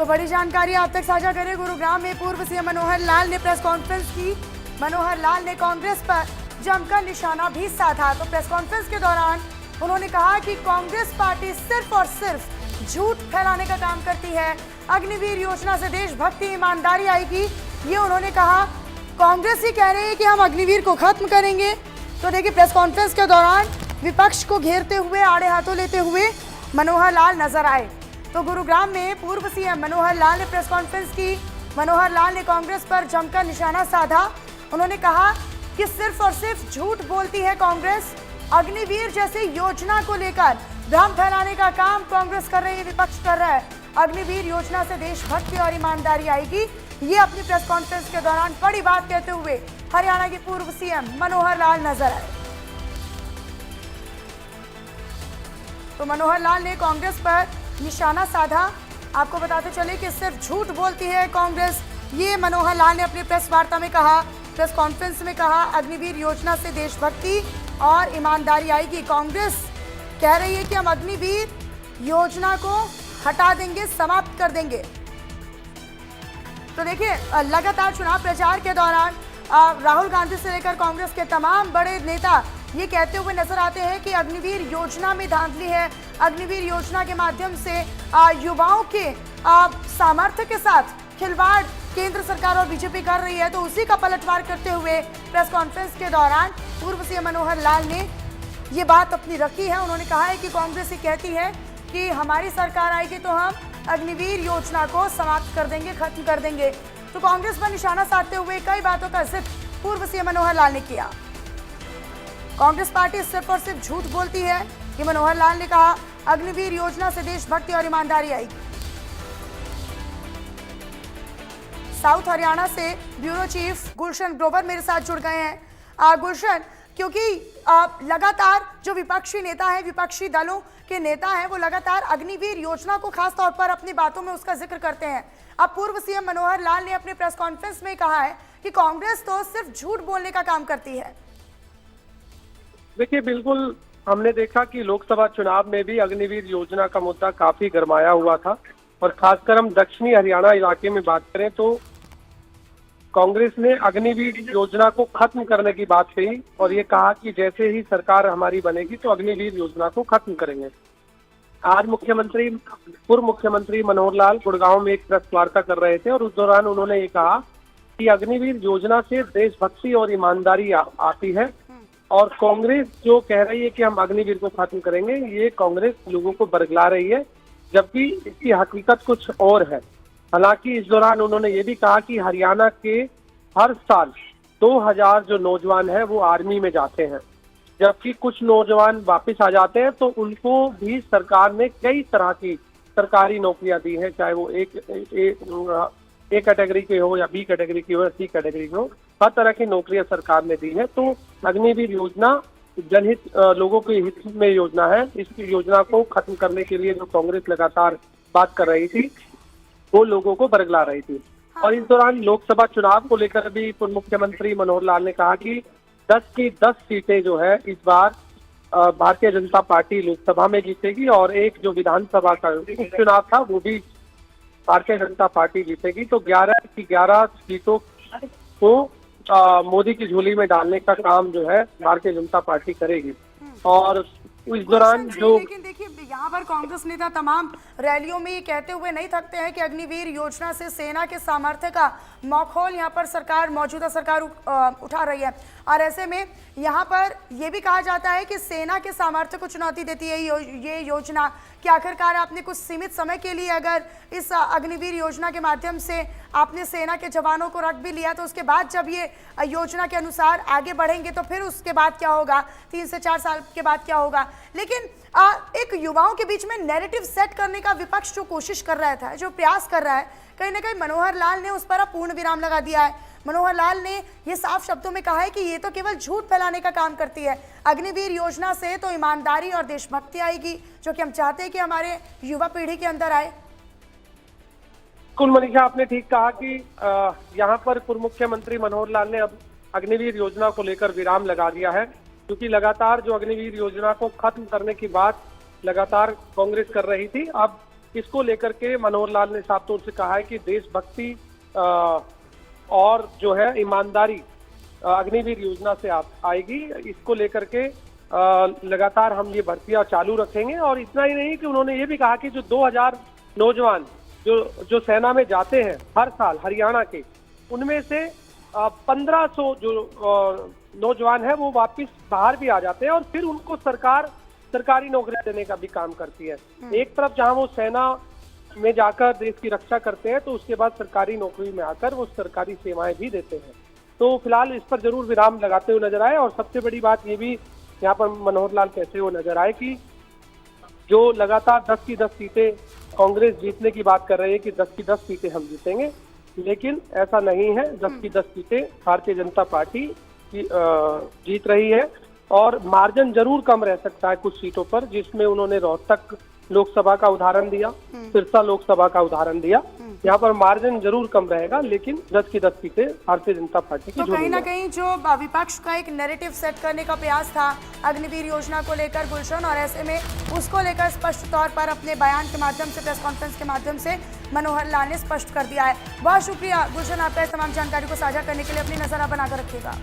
तो बड़ी जानकारी आप तक साझा करें। गुरुग्राम में पूर्व सीएम मनोहर लाल ने प्रेस कॉन्फ्रेंस की। मनोहर लाल ने कांग्रेस पर जमकर निशाना भी साधा। तो प्रेस कॉन्फ्रेंस के दौरान उन्होंने कहा कि कांग्रेस पार्टी सिर्फ और सिर्फ झूठ फैलाने का काम करती है। अग्निवीर योजना से देशभक्ति ईमानदारी आएगी, ये उन्होंने कहा। कांग्रेस ही कह रही है कि हम अग्निवीर को खत्म करेंगे। तो देखिए, प्रेस कॉन्फ्रेंस के दौरान विपक्ष को घेरते हुए, आड़े हाथों लेते हुए मनोहर लाल नजर आए। तो गुरुग्राम में पूर्व सीएम मनोहर लाल ने प्रेस कॉन्फ्रेंस की। मनोहर लाल ने कांग्रेस पर जमकर निशाना साधा। उन्होंने कहा कि सिर्फ और सिर्फ झूठ बोलती है कांग्रेस। अग्निवीर जैसी योजना को लेकर भ्रम फैलाने का काम कांग्रेस कर रही है, विपक्ष कर रहा है। अग्निवीर योजना से देशभक्ति और ईमानदारी आएगी, ये अपनी प्रेस कॉन्फ्रेंस के दौरान बड़ी बात कहते हुए हरियाणा के पूर्व सीएम मनोहर लाल नजर आए। तो मनोहर लाल ने कांग्रेस पर निशाना साधा। आपको बताते चले कि सिर्फ झूठ बोलती है कांग्रेस, ये मनोहर लाल ने अपनी प्रेस वार्ता में कहा, प्रेस कॉन्फ्रेंस में कहा। अग्निवीर योजना से देशभक्ति और ईमानदारी आएगी। कांग्रेस कह रही है कि हम अग्निवीर योजना को हटा देंगे, समाप्त कर देंगे। तो देखिए, लगातार चुनाव प्रचार के दौरान राहुल गांधी से लेकर कांग्रेस के तमाम बड़े नेता ये कहते हुए नजर आते हैं कि अग्निवीर योजना में धांधली है। अग्निवीर योजना के माध्यम से युवाओं के सामर्थ्य के साथ खिलवाड़ केंद्र सरकार और बीजेपी कर रही है। तो उसी का पलटवार करते हुए प्रेस कॉन्फ्रेंस के दौरान पूर्व सीएम मनोहर लाल ने ये बात अपनी रखी है। उन्होंने कहा है कि कांग्रेस ही कहती है कि हमारी सरकार आएगी तो हम अग्निवीर योजना को समाप्त कर देंगे, खत्म कर देंगे। तो कांग्रेस पर निशाना साधते हुए कई बातों का जिक्र पूर्व सीएम मनोहर लाल ने किया। कांग्रेस पार्टी सिर्फ और सिर्फ झूठ बोलती है, ये मनोहर लाल ने कहा। अग्निवीर योजना से देशभक्ति और ईमानदारी आएगी। साउथ हरियाणा से ब्यूरो चीफ गुलशन ग्रोवर मेरे साथ जुड़ गए हैं। गुलशन, क्योंकि लगातार जो विपक्षी नेता है, विपक्षी दलों के नेता हैं, वो लगातार अग्निवीर योजना को खास तौर पर अपनी बातों में उसका जिक्र करते हैं। अब पूर्व सीएम मनोहर लाल ने अपने प्रेस कॉन्फ्रेंस में कहा है कि कांग्रेस तो सिर्फ झूठ बोलने का काम करती है। देखिए, बिल्कुल हमने देखा कि लोकसभा चुनाव में भी अग्निवीर योजना का मुद्दा काफी गरमाया हुआ था। और खासकर हम दक्षिणी हरियाणा इलाके में बात करें तो कांग्रेस ने अग्निवीर योजना को खत्म करने की बात कही और ये कहा कि जैसे ही सरकार हमारी बनेगी तो अग्निवीर योजना को खत्म करेंगे। आज पूर्व मुख्यमंत्री मनोहर लाल गुड़गांव में एक प्रेस वार्ता कर रहे थे और उस दौरान उन्होंने ये कहा कि अग्निवीर योजना से देशभक्ति और ईमानदारी आती है। और कांग्रेस जो कह रही है कि हम अग्निवीर को खत्म करेंगे, ये कांग्रेस लोगों को बरगला रही है, जबकि इसकी हकीकत कुछ और है। हालांकि इस दौरान उन्होंने ये भी कहा कि हरियाणा के हर साल 2000 जो नौजवान हैं वो आर्मी में जाते हैं, जबकि कुछ नौजवान वापस आ जाते हैं। तो उनको भी सरकार ने कई तरह की सरकारी नौकरियां दी हैं, चाहे वो ए कैटेगरी के हो या बी कैटेगरी की हो या सी कैटेगरी की हो, हर तरह की नौकरियां सरकार ने दी है। तो अग्निवीर योजना जनहित, लोगों के हित में योजना है। इस योजना को खत्म करने के लिए जो कांग्रेस लगातार बात कर रही थी वो लोगों को बरगला रही थी। और इस दौरान लोकसभा चुनाव को लेकर भी पूर्व मुख्यमंत्री मनोहर लाल ने कहा कि 10 की 10 सीटें जो है इस बार भारतीय जनता पार्टी लोकसभा में जीतेगी और एक जो विधानसभा का उपचुनाव था वो भी भारतीय जनता पार्टी जीतेगी। तो 11 की 11 सीटों को मोदी की झोली में डालने का काम जो है भारतीय जनता पार्टी करेगी। और इस दौरान जो लेकिन देखिए, यहाँ पर कांग्रेस नेता तमाम रैलियों में ये कहते हुए नहीं थकते हैं कि अग्निवीर योजना से सेना के सामर्थ्य का माहौल यहाँ पर मौजूदा सरकार उठा रही है। और ऐसे में यहाँ पर यह भी कहा जाता है कि सेना के सामर्थ्य को चुनौती देती है ये योजना कि आखिरकार आपने कुछ सीमित समय के लिए अगर इस अग्निवीर योजना के माध्यम से आपने सेना के जवानों को रख भी लिया, तो उसके बाद जब ये योजना के अनुसार आगे बढ़ेंगे तो फिर उसके बाद क्या होगा, 3 से 4 साल के बाद क्या होगा। लेकिन एक युवाओं के बीच में नैरेटिव सेट करने का विपक्ष जो कोशिश कर रहा था, जो प्रयास कर रहा है, कहीं ना कहीं मनोहर लाल ने उस पर पूर्ण विराम लगा दिया है। मनोहर लाल ने ये साफ शब्दों में कहा है कि ये तो केवल झूठ फैलाने का काम करती है। अग्निवीर योजना से तो ईमानदारी और देशभक्ति आएगी, जो कि हम चाहते हैं कि हमारे युवा पीढ़ी के अंदर आए। कुल मनीषा, आपने ठीक कहा कि यहाँ पर पूर्व मुख्यमंत्री मनोहर लाल ने अब अग्निवीर योजना को लेकर विराम लगा दिया है, क्योंकि लगातार जो अग्निवीर योजना को खत्म करने की बात लगातार कांग्रेस कर रही थी, अब इसको लेकर के मनोहर लाल ने साफ तौर से कहा है कि देशभक्ति और जो है ईमानदारी अग्निवीर योजना से आएगी। इसको लेकर के लगातार हम ये भर्तियां चालू रखेंगे। और इतना ही नहीं कि उन्होंने ये भी कहा कि जो 2000 नौजवान जो सेना में जाते हैं हर साल हरियाणा के, उनमें से 1500 जो नौजवान है वो वापस बाहर भी आ जाते हैं और फिर उनको सरकारी नौकरी देने का भी काम करती है। एक तरफ जहां वो सेना में जाकर देश की रक्षा करते हैं तो उसके बाद सरकारी नौकरी में आकर वो सरकारी सेवाएं भी देते हैं। तो फिलहाल इस पर जरूर विराम लगाते हुए नजर आए। और सबसे बड़ी बात ये भी यहाँ पर मनोहर लाल कहते हुए नजर आए कि जो लगातार 10 की 10 सीटें कांग्रेस जीतने की बात कर रही है कि 10 की 10 सीटें हम जीतेंगे, लेकिन ऐसा नहीं है। 10 की 10 सीटें भारतीय जनता पार्टी की जीत रही है और मार्जिन जरूर कम रह सकता है कुछ सीटों पर, जिसमें उन्होंने रोहतक लोकसभा का उदाहरण दिया, सिरसा लोकसभा का उदाहरण दिया। यहाँ पर मार्जिन जरूर कम रहेगा, लेकिन 10 की 10 सीटें भारतीय जनता पार्टी की। तो कहीं ना कहीं जो विपक्ष का एक नैरेटिव सेट करने का प्रयास था अग्निवीर योजना को लेकर गुलशन, और ऐसे में उसको लेकर स्पष्ट तौर पर अपने बयान के माध्यम से, प्रेस कॉन्फ्रेंस के माध्यम से मनोहर लाल ने स्पष्ट कर दिया है। बहुत शुक्रिया गुलशन, आपका इस तमाम जानकारी को साझा करने के लिए। अपनी नजर आप बनाकर रखिएगा।